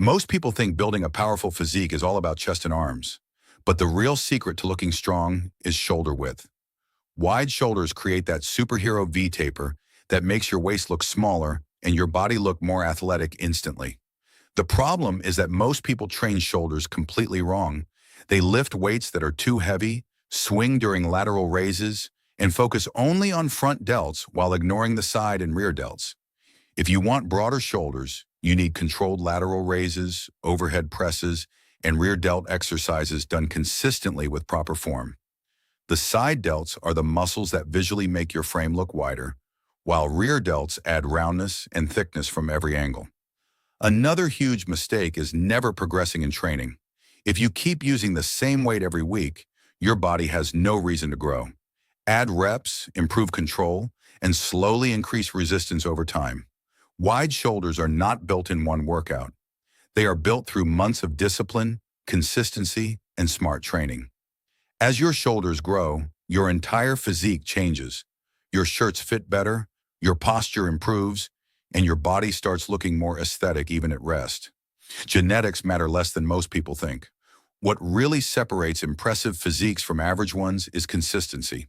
Most people think building a powerful physique is all about chest and arms, but the real secret to looking strong is shoulder width. Wide shoulders create that superhero V-taper that makes your waist look smaller and your body look more athletic instantly. The problem is that most people train shoulders completely wrong. They lift weights that are too heavy, swing during lateral raises, and focus only on front delts while ignoring the side and rear delts. If you want broader shoulders, you need controlled lateral raises, overhead presses, and rear delt exercises done consistently with proper form. The side delts are the muscles that visually make your frame look wider, while rear delts add roundness and thickness from every angle. Another huge mistake is never progressing in training. If you keep using the same weight every week, your body has no reason to grow. Add reps, improve control, and slowly increase resistance over time. Wide shoulders are not built in one workout. They are built through months of discipline, consistency, and smart training. As your shoulders grow, your entire physique changes. Your shirts fit better, your posture improves, and your body starts looking more aesthetic even at rest. Genetics matter less than most people think. What really separates impressive physiques from average ones is consistency.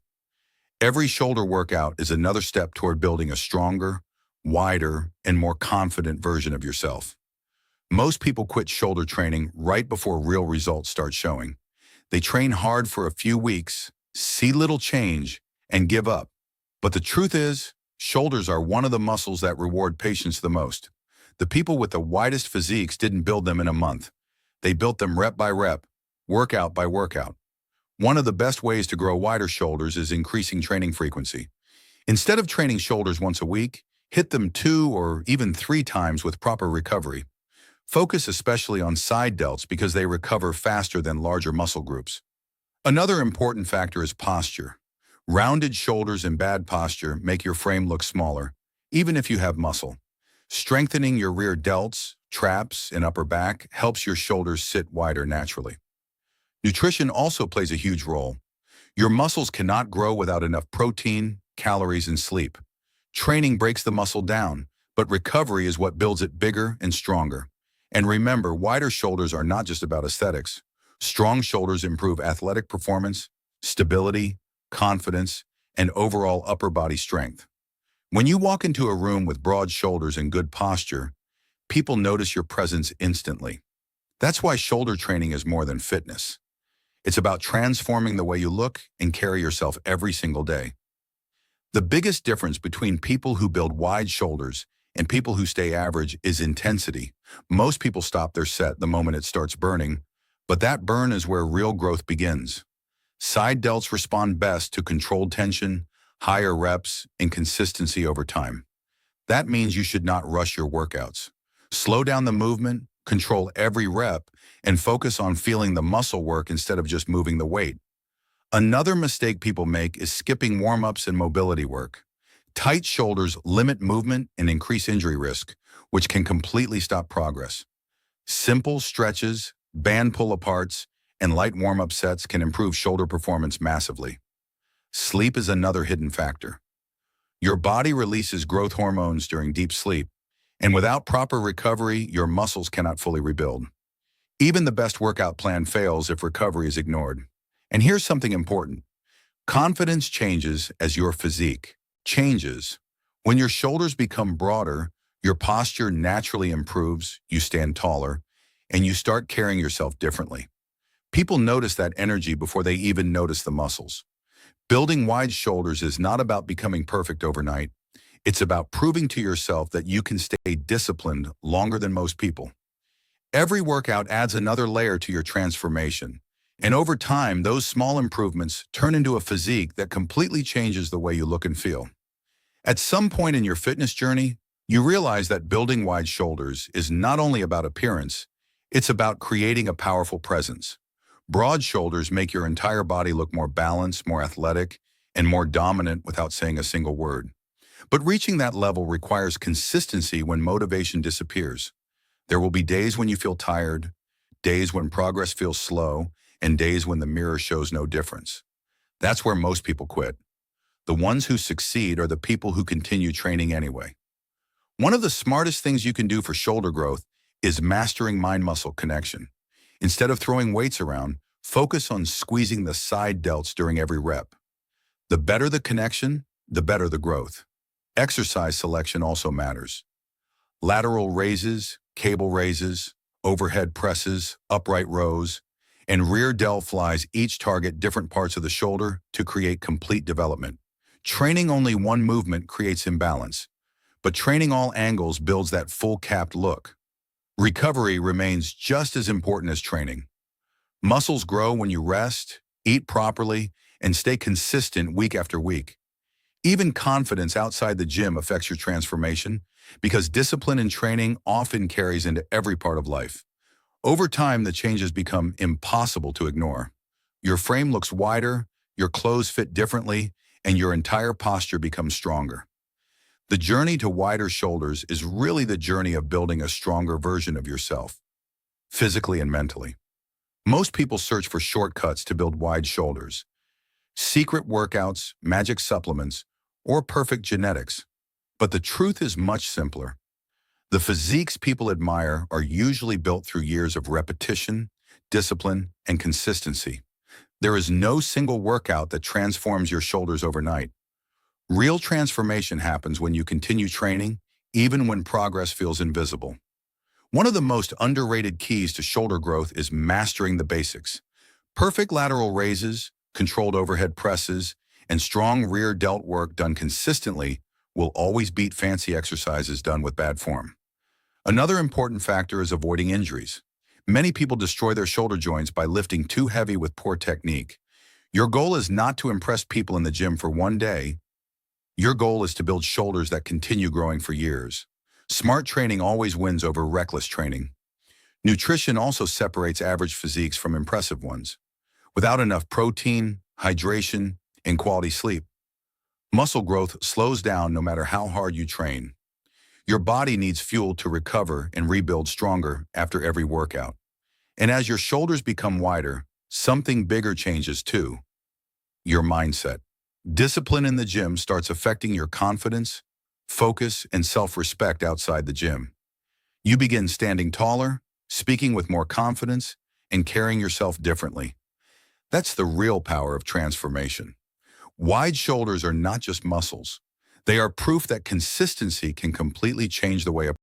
Every shoulder workout is another step toward building a stronger, wider, and more confident version of yourself. Most people quit shoulder training right before real results start showing. They train hard for a few weeks, see little change, and give up. But the truth is, shoulders are one of the muscles that reward patience the most. The people with the widest physiques didn't build them in a month. They built them rep by rep, workout by workout. One of the best ways to grow wider shoulders is increasing training frequency. Instead of training shoulders once a week, hit them 2 or even 3 times with proper recovery. Focus especially on side delts because they recover faster than larger muscle groups. Another important factor is posture. Rounded shoulders and bad posture make your frame look smaller, even if you have muscle. Strengthening your rear delts, traps, and upper back helps your shoulders sit wider naturally. Nutrition also plays a huge role. Your muscles cannot grow without enough protein, calories, and sleep. Training breaks the muscle down, but recovery is what builds it bigger and stronger. And remember, wider shoulders are not just about aesthetics. Strong shoulders improve athletic performance, stability, confidence, and overall upper body strength. When you walk into a room with broad shoulders and good posture, people notice your presence instantly. That's why shoulder training is more than fitness. It's about transforming the way you look and carry yourself every single day. The biggest difference between people who build wide shoulders and people who stay average is intensity. Most people stop their set the moment it starts burning, but that burn is where real growth begins. Side delts respond best to controlled tension, higher reps, and consistency over time. That means you should not rush your workouts. Slow down the movement, control every rep, and focus on feeling the muscle work instead of just moving the weight. Another mistake people make is skipping warm-ups and mobility work. Tight shoulders limit movement and increase injury risk, which can completely stop progress. Simple stretches, band pull-aparts, and light warm-up sets can improve shoulder performance massively. Sleep is another hidden factor. Your body releases growth hormones during deep sleep, and without proper recovery, your muscles cannot fully rebuild. Even the best workout plan fails if recovery is ignored. And here's something important. Confidence changes as your physique changes. When your shoulders become broader, your posture naturally improves, you stand taller, and you start carrying yourself differently. People notice that energy before they even notice the muscles. Building wide shoulders is not about becoming perfect overnight. It's about proving to yourself that you can stay disciplined longer than most people. Every workout adds another layer to your transformation. And over time, those small improvements turn into a physique that completely changes the way you look and feel. At some point in your fitness journey, you realize that building wide shoulders is not only about appearance, it's about creating a powerful presence. Broad shoulders make your entire body look more balanced, more athletic, and more dominant without saying a single word. But reaching that level requires consistency when motivation disappears. There will be days when you feel tired, days when progress feels slow, and days when the mirror shows no difference. That's where most people quit. The ones who succeed are the people who continue training anyway. One of the smartest things you can do for shoulder growth is mastering mind-muscle connection. Instead of throwing weights around, focus on squeezing the side delts during every rep. The better the connection, the better the growth. Exercise selection also matters. Lateral raises, cable raises, overhead presses, upright rows, and rear delt flies each target different parts of the shoulder to create complete development. Training only one movement creates imbalance, but training all angles builds that full capped look. Recovery remains just as important as training. Muscles grow when you rest, eat properly, and stay consistent week after week. Even confidence outside the gym affects your transformation because discipline and training often carries into every part of life. Over time, the changes become impossible to ignore. Your frame looks wider, your clothes fit differently, and your entire posture becomes stronger. The journey to wider shoulders is really the journey of building a stronger version of yourself, physically and mentally. Most people search for shortcuts to build wide shoulders. Secret workouts, magic supplements, or perfect genetics. But the truth is much simpler. The physiques people admire are usually built through years of repetition, discipline, and consistency. There is no single workout that transforms your shoulders overnight. Real transformation happens when you continue training, even when progress feels invisible. One of the most underrated keys to shoulder growth is mastering the basics. Perfect lateral raises, controlled overhead presses, and strong rear delt work done consistently will always beat fancy exercises done with bad form. Another important factor is avoiding injuries. Many people destroy their shoulder joints by lifting too heavy with poor technique. Your goal is not to impress people in the gym for one day. Your goal is to build shoulders that continue growing for years. Smart training always wins over reckless training. Nutrition also separates average physiques from impressive ones. Without enough protein, hydration, and quality sleep, muscle growth slows down no matter how hard you train. Your body needs fuel to recover and rebuild stronger after every workout. And as your shoulders become wider, something bigger changes too: your mindset. Discipline in the gym starts affecting your confidence, focus, and self-respect outside the gym. You begin standing taller, speaking with more confidence, and carrying yourself differently. That's the real power of transformation. Wide shoulders are not just muscles. They are proof that consistency can completely change the way a